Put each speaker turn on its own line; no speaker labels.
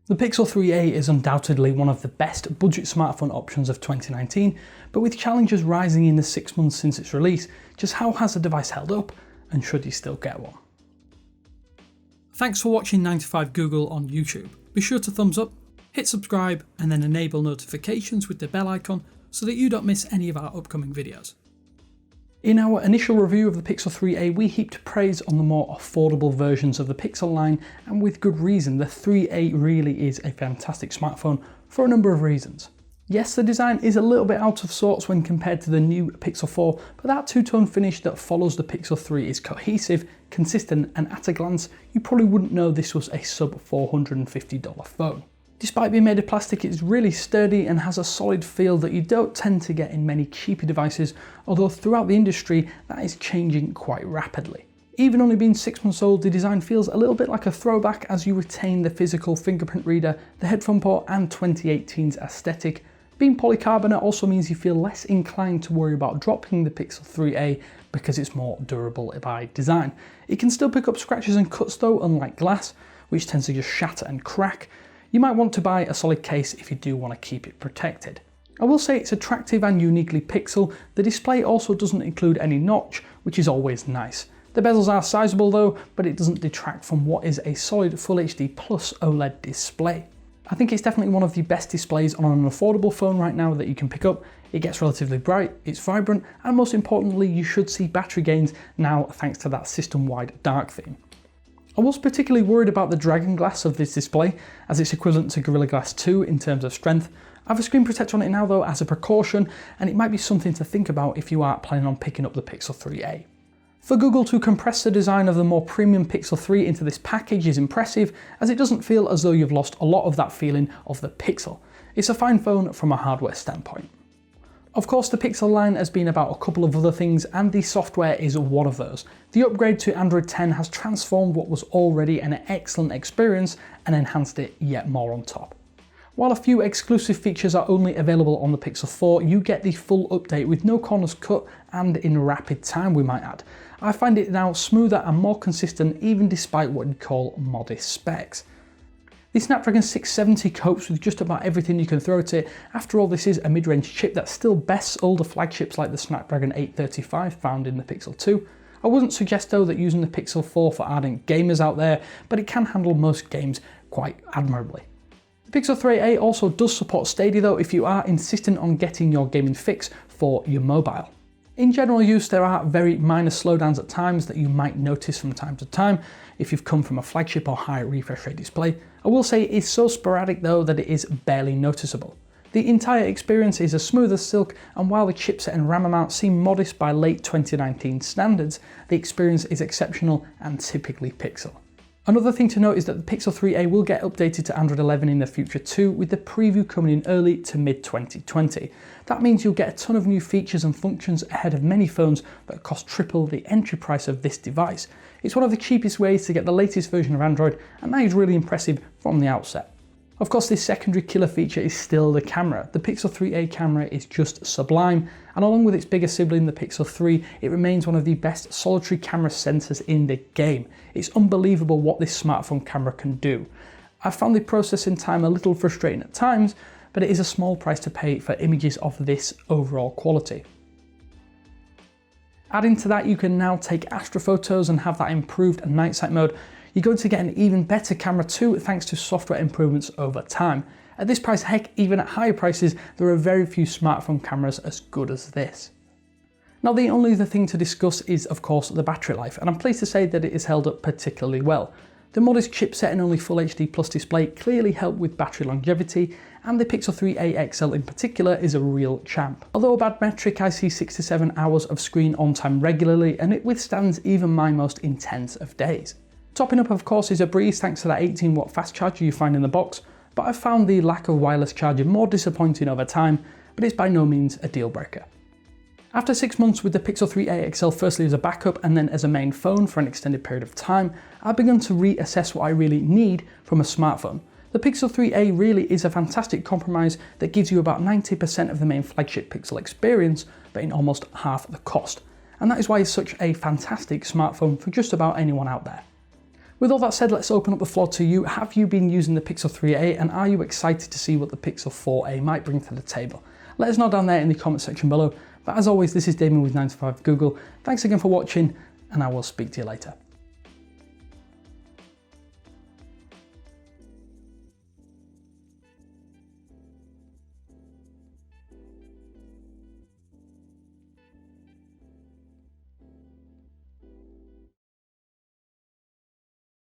The Pixel 3a is undoubtedly one of the best budget smartphone options of 2019, but with challenges rising in the 6 months since its release, just how has the device held up, and should you still get one? Thanks for watching 9to5 Google on YouTube. Be sure to thumbs up, hit subscribe, and then enable notifications with the bell icon so that you don't miss any of our upcoming videos. In our initial review of the Pixel 3a, we heaped praise on the more affordable versions of the Pixel line, and with good reason. The 3a really is a fantastic smartphone for a number of reasons. Yes, the design is a little bit out of sorts when compared to the new Pixel 4, but that two-tone finish that follows the Pixel 3 is cohesive, consistent, and at a glance, you probably wouldn't know this was a sub $450 phone. Despite being made of plastic, it's really sturdy and has a solid feel that you don't tend to get in many cheaper devices, although throughout the industry that is changing quite rapidly. Even only being 6 months old, the design feels a little bit like a throwback as you retain the physical fingerprint reader, the headphone port, and 2018's aesthetic. Being polycarbonate also means you feel less inclined to worry about dropping the Pixel 3a because it's more durable by design. It can still pick up scratches and cuts though, unlike glass, which tends to just shatter and crack. You might want to buy a solid case if you do want to keep it protected. I will say it's attractive and uniquely Pixel. The display also doesn't include any notch, which is always nice. The bezels are sizable though, but it doesn't detract from what is a solid Full HD Plus OLED display. I think it's definitely one of the best displays on an affordable phone right now that you can pick up. It gets relatively bright, it's vibrant, and most importantly, you should see battery gains now thanks to that system-wide dark theme. I was particularly worried about the Dragon Glass of this display, as it's equivalent to Gorilla Glass 2 in terms of strength. I have a screen protector on it now though as a precaution, and it might be something to think about if you are planning on picking up the Pixel 3a. For Google to compress the design of the more premium Pixel 3 into this package is impressive, as it doesn't feel as though you've lost a lot of that feeling of the Pixel. It's a fine phone from a hardware standpoint. Of course, the Pixel line has been about a couple of other things, and the software is one of those. The upgrade to Android 10 has transformed what was already an excellent experience and enhanced it yet more on top. While a few exclusive features are only available on the Pixel 4, you get the full update with no corners cut and in rapid time, we might add. I find it now smoother and more consistent, even despite what you'd call modest specs. The Snapdragon 670 copes with just about everything you can throw at it. After all, this is a mid-range chip that still bests older flagships like the Snapdragon 835 found in the Pixel 2. I wouldn't suggest though that using the Pixel 4 for ardent gamers out there, but it can handle most games quite admirably. The Pixel 3a also does support Stadia though if you are insistent on getting your gaming fix for your mobile. In general use, there are very minor slowdowns at times that you might notice from time to time if you've come from a flagship or high refresh rate display. I will say it is so sporadic though that it is barely noticeable. The entire experience is as smooth as silk, and while the chipset and RAM amount seem modest by late 2019 standards, the experience is exceptional and typically Pixel. Another thing to note is that the Pixel 3a will get updated to Android 11 in the future too, with the preview coming in early to mid 2020. That means you'll get a ton of new features and functions ahead of many phones that cost triple the entry price of this device. It's one of the cheapest ways to get the latest version of Android, and that is really impressive from the outset. Of course, this secondary killer feature is still the camera. The Pixel 3a camera is just sublime, and along with its bigger sibling, the Pixel 3, it remains one of the best solitary camera sensors in the game. It's unbelievable what this smartphone camera can do. I've found the processing time a little frustrating at times, but it is a small price to pay for images of this overall quality. Adding to that, you can now take Astro photos and have that improved night sight mode. You're going to get an even better camera too, thanks to software improvements over time. At this price, heck, even at higher prices, there are very few smartphone cameras as good as this. Now, the only other thing to discuss is, of course, the battery life, and I'm pleased to say that it is held up particularly well. The modest chipset and only Full HD Plus display clearly help with battery longevity, and the Pixel 3a XL in particular is a real champ. Although a bad metric, I see 6 to 7 hours of screen on time regularly, and it withstands even my most intense of days. Topping up, of course, is a breeze thanks to that 18-watt fast charger you find in the box, but I've found the lack of wireless charging more disappointing over time, but it's by no means a deal breaker. After 6 months with the Pixel 3a XL firstly as a backup and then as a main phone for an extended period of time, I've begun to reassess what I really need from a smartphone. The Pixel 3a really is a fantastic compromise that gives you about 90% of the main flagship Pixel experience, but in almost half the cost. And that is why it's such a fantastic smartphone for just about anyone out there. With all that said, let's open up the floor to you. Have you been using the Pixel 3a and are you excited to see what the Pixel 4a might bring to the table? Let us know down there in the comment section below. But as always, this is Damien with 9to5 Google. Thanks again for watching and I will speak to you later.